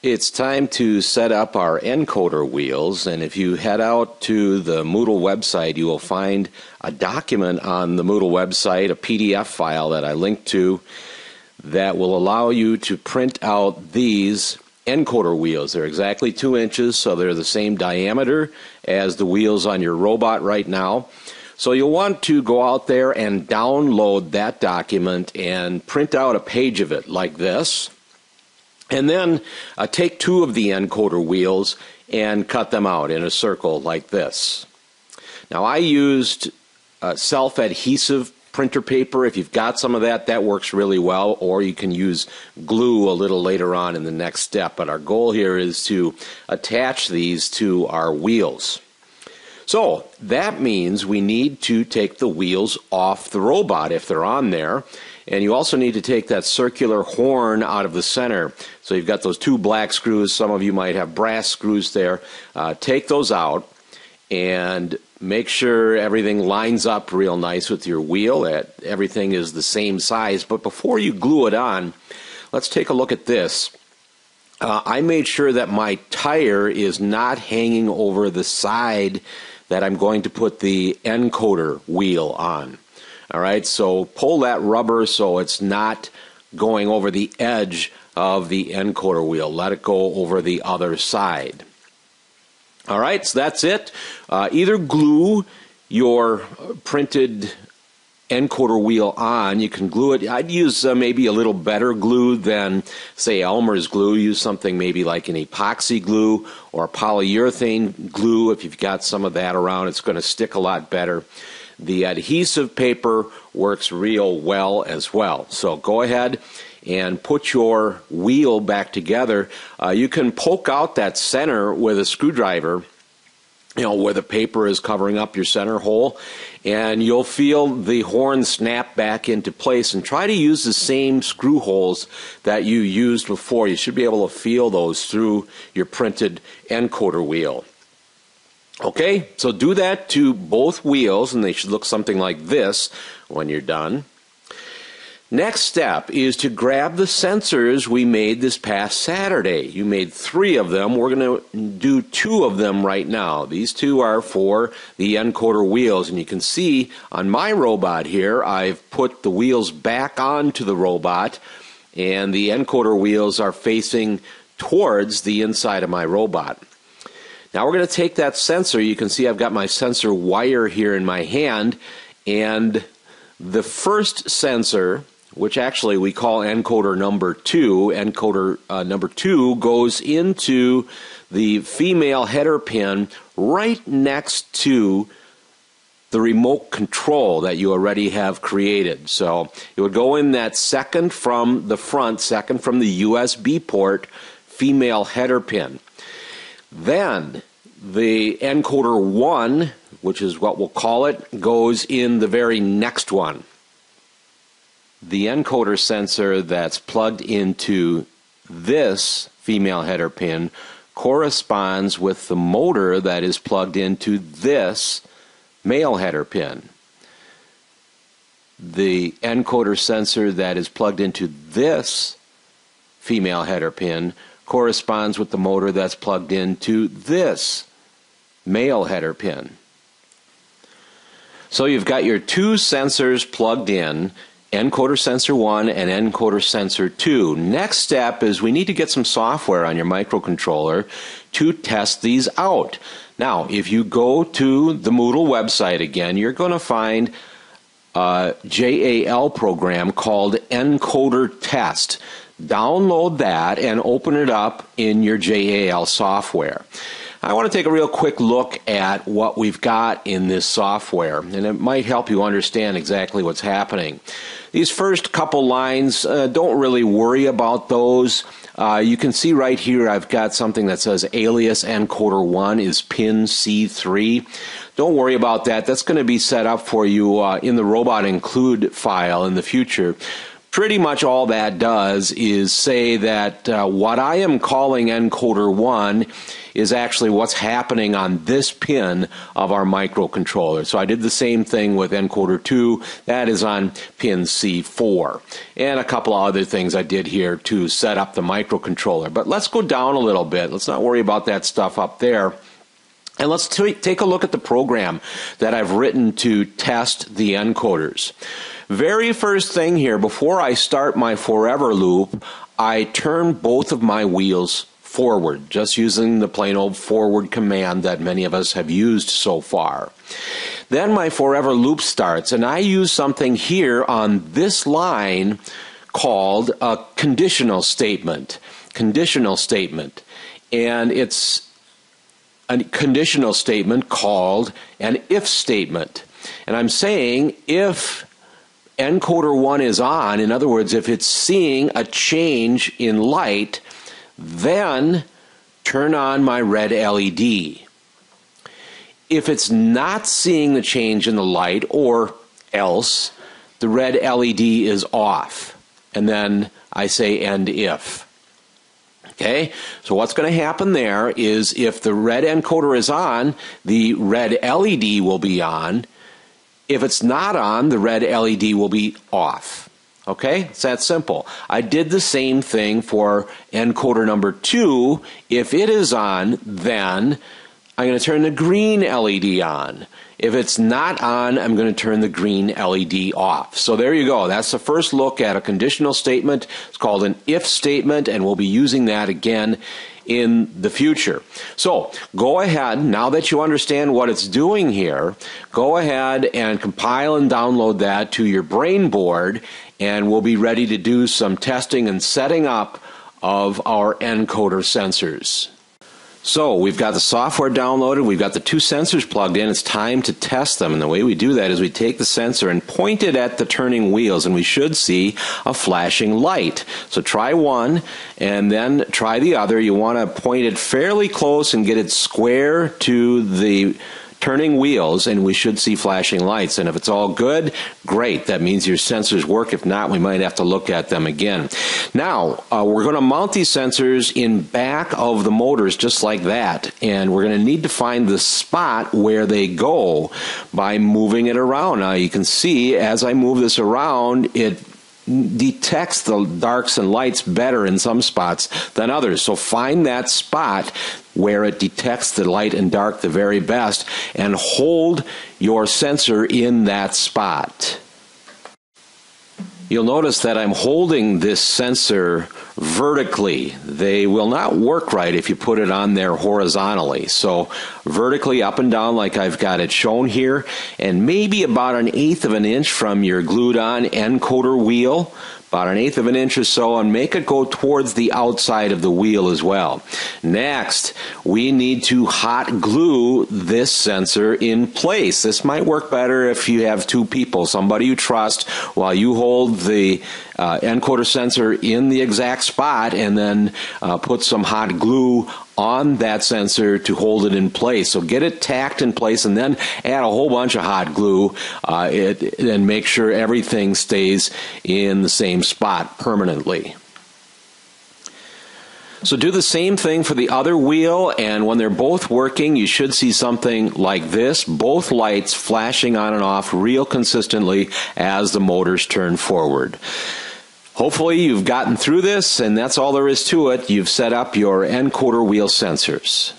It's time to set up our encoder wheels, and if you head out to the Moodle website, you will find a document on the Moodle website, a PDF file that I linked to, that will allow you to print out these encoder wheels. They're exactly 2 inches, so they're the same diameter as the wheels on your robot right now. So you'll want to go out there and download that document and print out a page of it like this. And then take 2 of the encoder wheels and cut them out in a circle like this. Now I used self-adhesive printer paper. If you've got some of that, that works really well, or you can use glue a little later on in the next step. But our goal here is to attach these to our wheels. So that means we need to take the wheels off the robot if they're on there. And you also need to take that circular horn out of the center. So you've got those 2 black screws. Some of you might have brass screws there. Take those out and make sure everything lines up real nice with your wheel, that everything is the same size. But before you glue it on, let's take a look at this. I made sure that my tire is not hanging over the side that I'm going to put the encoder wheel on. All right, so pull that rubber so it's not going over the edge of the encoder wheel. Let it go over the other side. All right, so that's it. Either glue your printed encoder wheel on. You can glue it. I'd use maybe a little better glue than, say, Elmer's glue. Use something maybe like an epoxy glue or polyurethane glue. If you've got some of that around, it's going to stick a lot better. The adhesive paper works real well as well. So go ahead and put your wheel back together. You can poke out that center with a screwdriver, where the paper is covering up your center hole, and you'll feel the horn snap back into place. And try to use the same screw holes that you used before. You should be able to feel those through your printed encoder wheel. Okay, so do that to both wheels, and they should look something like this when you're done. Next step is to grab the sensors we made this past Saturday. You made 3 of them. We're going to do 2 of them right now. These 2 are for the encoder wheels, and you can see on my robot here, I've put the wheels back onto the robot, and the encoder wheels are facing towards the inside of my robot. Now we're going to take that sensor. You can see I've got my sensor wire here in my hand, and the first sensor, which actually we call encoder number 2, encoder number 2 goes into the female header pin right next to the remote control that you already have created. So it would go in that second from the front, second from the USB port female header pin. Then the encoder 1, which is what we'll call it, goes in the very next one. The encoder sensor that's plugged into this female header pin corresponds with the motor that is plugged into this male header pin. The encoder sensor that is plugged into this female header pin corresponds with the motor that's plugged into this male header pin. So you've got your 2 sensors plugged in, encoder sensor 1 and encoder sensor 2. Next step is we need to get some software on your microcontroller to test these out. Now, if you go to the Moodle website again, you're going to find a JAL program called Encoder Test. Download that and open it up in your JAL software. I want to take a real quick look at what we've got in this software, and it might help you understand exactly what's happening. These first couple lines, don't really worry about those. You can see right here I've got something that says alias encoder 1 is pin C3. Don't worry about that. That's going to be set up for you in the robot include file in the future. Pretty much all that does is say that what I am calling encoder 1 is actually what's happening on this pin of our microcontroller. So I did the same thing with encoder 2. That is on pin C4. And a couple of other things I did here to set up the microcontroller. But let's go down a little bit. Let's not worry about that stuff up there. And let's take a look at the program that I've written to test the encoders. Very first thing here, before I start my forever loop, I turn both of my wheels forward, just using the plain old forward command that many of us have used so far. Then my forever loop starts, and I use something here on this line called a conditional statement. Conditional statement. And it's a conditional statement called an if statement. And I'm saying if encoder 1 is on, in other words, if it's seeing a change in light, then turn on my red LED. If it's not seeing the change in the light, or else, the red LED is off. And then I say end if. Okay, so what's going to happen there is if the red encoder is on, the red LED will be on. If it's not on, the red LED will be off. Okay, it's that simple. I did the same thing for encoder number 2. If it is on, then I'm going to turn the green LED on. If it's not on, I'm going to turn the green LED off. So there you go. That's the first look at a conditional statement. It's called an if statement, and we'll be using that again in the future. So go ahead, now that you understand what it's doing here, go ahead and compile and download that to your brain board, and we'll be ready to do some testing and setting up of our encoder sensors. So we've got the software downloaded, we've got the 2 sensors plugged in, it's time to test them. And the way we do that is we take the sensor and point it at the turning wheels, and we should see a flashing light. So try one and then try the other. You want to point it fairly close and get it square to the turning wheels, and we should see flashing lights. And if it's all good, great. That means your sensors work. If not, we might have to look at them again. Now, we're going to mount these sensors in back of the motors just like that. And we're going to need to find the spot where they go by moving it around. Now, you can see as I move this around, it detects the darks and lights better in some spots than others. So find that spot where it detects the light and dark the very best and hold your sensor in that spot. You'll notice that I'm holding this sensor vertically. They will not work right if you put it on there horizontally. So vertically up and down like I've got it shown here, and maybe about 1/8 of an inch from your glued on encoder wheel, about 1/8 of an inch or so, and make it go towards the outside of the wheel as well. Next, we need to hot glue this sensor in place. This might work better if you have 2 people, somebody you trust, while you hold the encoder sensor in the exact spot, and then put some hot glue on that sensor to hold it in place. So get it tacked in place and then add a whole bunch of hot glue and make sure everything stays in the same spot permanently. So do the same thing for the other wheel, and when they're both working, you should see something like this, both lights flashing on and off real consistently as the motors turn forward. Hopefully you've gotten through this, and that's all there is to it. You've set up your encoder wheel sensors.